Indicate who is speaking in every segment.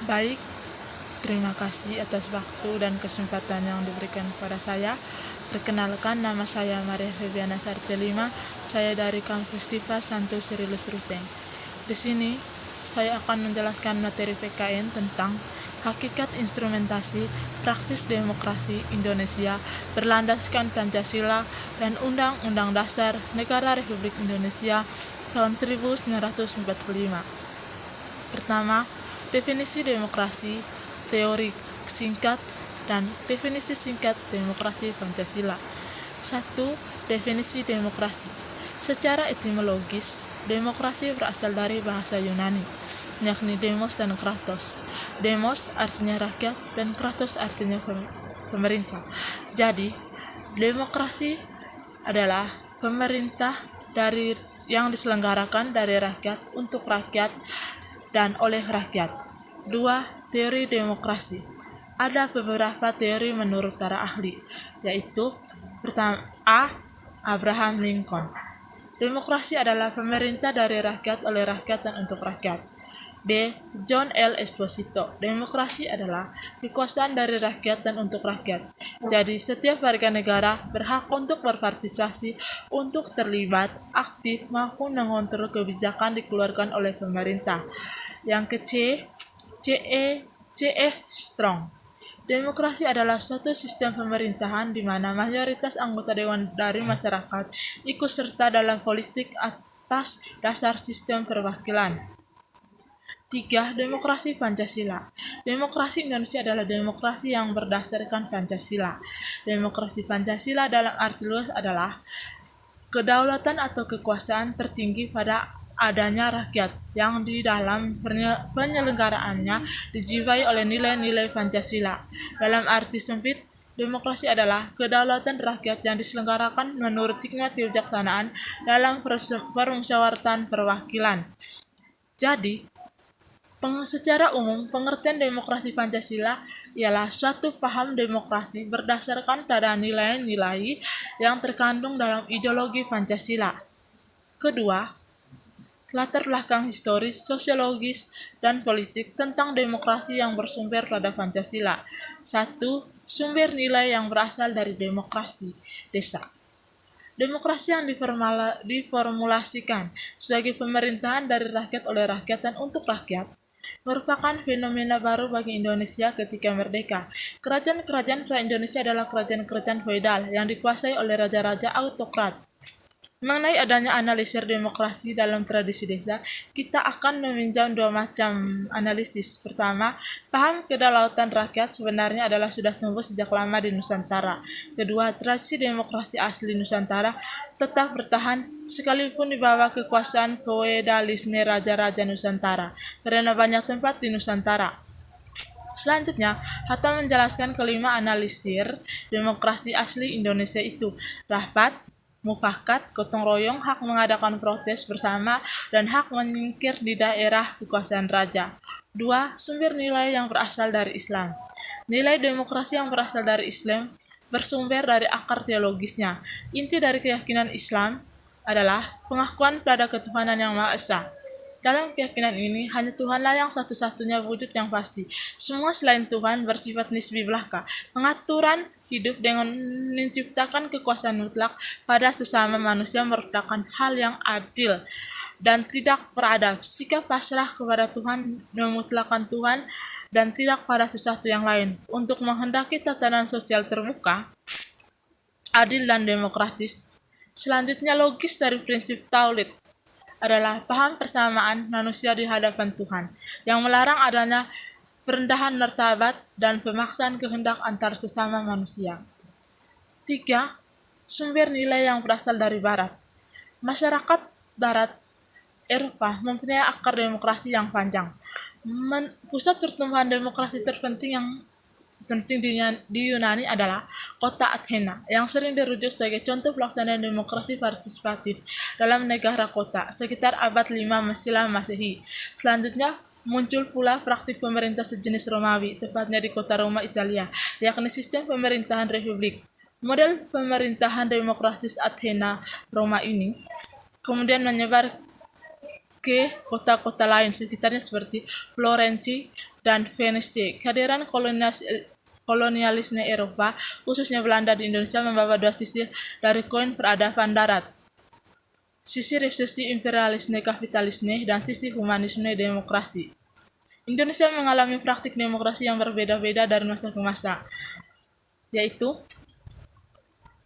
Speaker 1: Baik, terima kasih atas waktu dan kesempatan yang diberikan kepada saya. Perkenalkan, nama saya Maria Febiana Sartelima. Saya dari kampus TIFA Santo Sirilus Ruteng. Di sini, saya akan menjelaskan materi PKN tentang hakikat instrumentasi praksis demokrasi Indonesia berlandaskan Pancasila dan Undang-Undang Dasar Negara Republik Indonesia tahun 1945. Pertama, definisi demokrasi, teori singkat, dan definisi singkat demokrasi Pancasila. 1. Definisi demokrasi. Secara etimologis, demokrasi berasal dari bahasa Yunani, yakni demos dan kratos. Demos artinya rakyat dan kratos artinya pemerintah. Jadi, demokrasi adalah pemerintah yang diselenggarakan dari rakyat untuk rakyat dan oleh rakyat. 2. Teori demokrasi. Ada beberapa teori menurut para ahli, yaitu pertama A. Abraham Lincoln. Demokrasi adalah pemerintah dari rakyat oleh rakyat dan untuk rakyat. B. John L. Esposito. Demokrasi adalah kekuasaan dari rakyat dan untuk rakyat. Jadi, setiap warga negara berhak untuk berpartisipasi, untuk terlibat aktif maupun mengontrol kebijakan dikeluarkan oleh pemerintah. Yang C.E. Strong. Demokrasi adalah suatu sistem pemerintahan di mana mayoritas anggota dewan dari masyarakat ikut serta dalam politik atas dasar sistem perwakilan. 3. Demokrasi Pancasila. Demokrasi Indonesia adalah demokrasi yang berdasarkan Pancasila. Demokrasi Pancasila dalam arti luas adalah kedaulatan atau kekuasaan tertinggi pada adanya rakyat yang di dalam penyelenggaraannya dijiwai oleh nilai-nilai Pancasila. Dalam arti sempit, demokrasi adalah kedaulatan rakyat yang diselenggarakan menurut hikmat kebijaksanaan dalam permusyawaratan perwakilan. Jadi, secara umum, pengertian demokrasi Pancasila ialah suatu paham demokrasi berdasarkan pada nilai-nilai yang terkandung dalam ideologi Pancasila. Kedua, latar belakang historis, sosiologis, dan politik tentang demokrasi yang bersumber pada Pancasila. 1. Sumber nilai yang berasal dari demokrasi desa. Demokrasi yang diformulasikan sebagai pemerintahan dari rakyat oleh rakyat dan untuk rakyat merupakan fenomena baru bagi Indonesia ketika merdeka. Kerajaan-kerajaan pra-Indonesia adalah kerajaan-kerajaan feodal yang dikuasai oleh raja-raja autokrat. Mengenai adanya analisis demokrasi dalam tradisi desa, kita akan meminjam dua macam analisis. Pertama, paham kedaulatan rakyat sebenarnya adalah sudah tumbuh sejak lama di Nusantara. Kedua, tradisi demokrasi asli Nusantara tetap bertahan sekalipun di bawah kekuasaan feodalisme raja-raja Nusantara, karena banyak tempat di Nusantara. Selanjutnya, Hatta menjelaskan kelima analisir demokrasi asli Indonesia itu: rapat, mufakat, gotong royong, hak mengadakan protes bersama, dan hak menyingkir di daerah kekuasaan raja. 2. Sumber nilai yang berasal dari Islam. Nilai demokrasi yang berasal dari Islam bersumber dari akar teologisnya. Inti dari keyakinan Islam adalah pengakuan pada ketuhanan yang Maha Esa. Dalam keyakinan ini, hanya Tuhanlah yang satu-satunya wujud yang pasti. Semua selain Tuhan bersifat nisbi belaka. Pengaturan hidup dengan menciptakan kekuasaan mutlak pada sesama manusia merupakan hal yang adil dan tidak beradab. Sikap pasrah kepada Tuhan, memutlakan Tuhan, dan tidak pada sesuatu yang lain. Untuk menghendaki tatanan sosial terbuka, adil, dan demokratis. Selanjutnya, logis dari prinsip Tauhid adalah paham persamaan manusia di hadapan Tuhan, yang melarang adanya perendahan martabat dan pemaksaan kehendak antar sesama manusia. 3. Sumber nilai yang berasal dari Barat. Masyarakat Barat Eropa mempunyai akar demokrasi yang panjang. Pusat pertumbuhan demokrasi terpenting di Yunani adalah kota Athena, yang sering dirujuk sebagai contoh pelaksanaan demokrasi partisipatif dalam negara kota sekitar abad 5 Masilah Masehi. Selanjutnya, muncul pula praktik pemerintah sejenis Romawi, tepatnya di kota Roma, Italia, yakni sistem pemerintahan republik. Model pemerintahan demokratis Athena Roma ini kemudian menyebar ke kota-kota lain sekitarnya seperti Florensi dan Venesia. Kehadiran kolonialisme Eropa, khususnya Belanda di Indonesia, membawa dua sisi dari koin peradaban darat. Sisi resesi imperialisme kapitalisme dan sisi humanisme demokrasi. Indonesia mengalami praktik demokrasi yang berbeda-beda dari masa ke masa, yaitu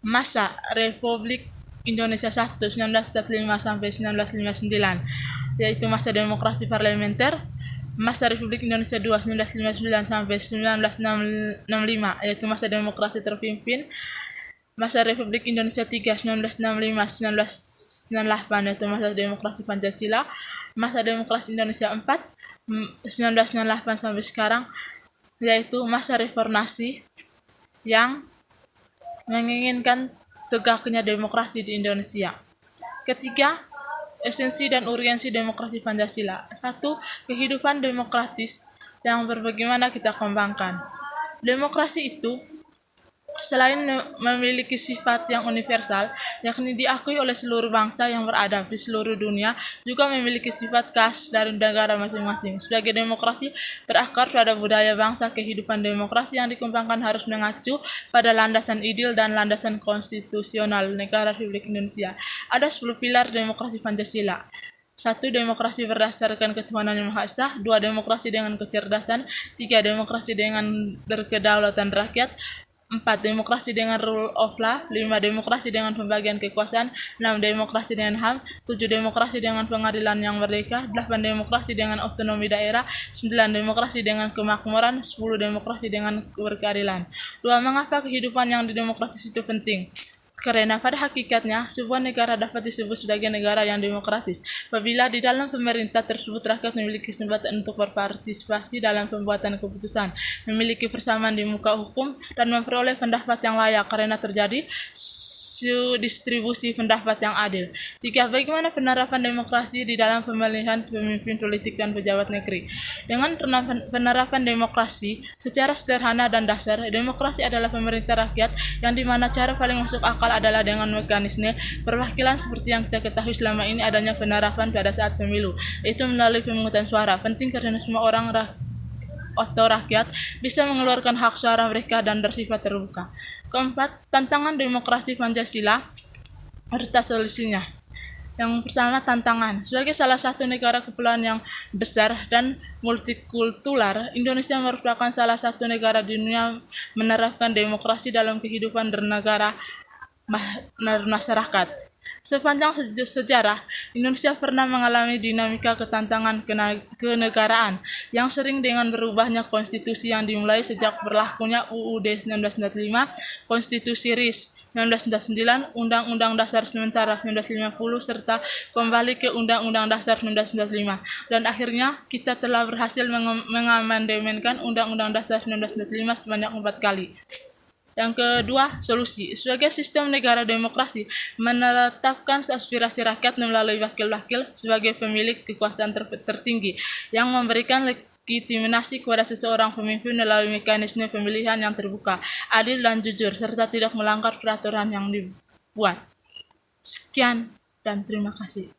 Speaker 1: masa Republik Indonesia 1 1945 sampai 1959, yaitu masa demokrasi parlementer. Masa Republik Indonesia 2 1959 sampai 1965, yaitu masa demokrasi terpimpin. Masa Republik Indonesia 3 1965 1998, yaitu masa demokrasi Pancasila. Masa demokrasi Indonesia 4 1998 sampai sekarang, yaitu masa reformasi yang menginginkan tegaknya demokrasi di Indonesia. Ketiga, esensi dan urgensi demokrasi Pancasila. 1. Kehidupan demokratis yang bagaimana kita kembangkan. Demokrasi itu selain memiliki sifat yang universal, yakni diakui oleh seluruh bangsa yang beradab di seluruh dunia, juga memiliki sifat khas dari negara masing-masing. Sebagai demokrasi berakar pada budaya bangsa, kehidupan demokrasi yang dikembangkan harus mengacu pada landasan ideal dan landasan konstitusional negara Republik Indonesia. Ada 10 pilar demokrasi Pancasila. 1. Demokrasi berdasarkan ketuhanan yang Maha Esa. 2. Demokrasi dengan kecerdasan. 3. Demokrasi dengan berkedaulatan rakyat. 4. Demokrasi dengan rule of law. 5. Demokrasi dengan pembagian kekuasaan. 6. Demokrasi dengan HAM. 7. Demokrasi dengan pengadilan yang merdeka. 8. Demokrasi dengan otonomi daerah. 9. Demokrasi dengan kemakmuran. 10. Demokrasi dengan berkeadilan. 2. Mengapa kehidupan yang demokratis itu penting? Karena pada hakikatnya, sebuah negara dapat disebut sebagai negara yang demokratis apabila di dalam pemerintah tersebut rakyat memiliki kesempatan untuk berpartisipasi dalam pembuatan keputusan, memiliki persamaan di muka hukum, dan memperoleh pendapat yang layak karena terjadi distribusi pendapat yang adil. 3. Bagaimana penerapan demokrasi di dalam pemilihan pemimpin politik dan pejabat negeri? Dengan penerapan demokrasi secara sederhana dan dasar, demokrasi adalah pemerintah rakyat yang dimana cara paling masuk akal adalah dengan mekanisme perwakilan seperti yang kita ketahui selama ini adanya penerapan pada saat pemilu, yaitu melalui pemungutan suara. Penting karena semua orang atau rakyat bisa mengeluarkan hak suara mereka dan bersifat terbuka. Keempat, tantangan demokrasi Pancasila serta solusinya. Yang pertama, tantangan. Sebagai salah satu negara kepulauan yang besar dan multikultural, Indonesia merupakan salah satu negara di dunia menerapkan demokrasi dalam kehidupan bernegara masyarakat. Sepanjang sejarah, Indonesia pernah mengalami dinamika ketantangan kenegaraan yang sering dengan berubahnya konstitusi yang dimulai sejak berlakunya UUD 1945, Konstitusi RIS 1999, Undang-Undang Dasar Sementara 1950, serta kembali ke Undang-Undang Dasar 1945. Dan akhirnya kita telah berhasil mengamandemenkan Undang-Undang Dasar 1945 sebanyak 4 kali. Yang kedua, solusi. Sebagai sistem negara demokrasi, menetapkan aspirasi rakyat melalui wakil-wakil sebagai pemilik kekuasaan tertinggi yang memberikan legitimasi kepada seseorang pemimpin melalui mekanisme pemilihan yang terbuka, adil dan jujur, serta tidak melanggar peraturan yang dibuat. Sekian dan terima kasih.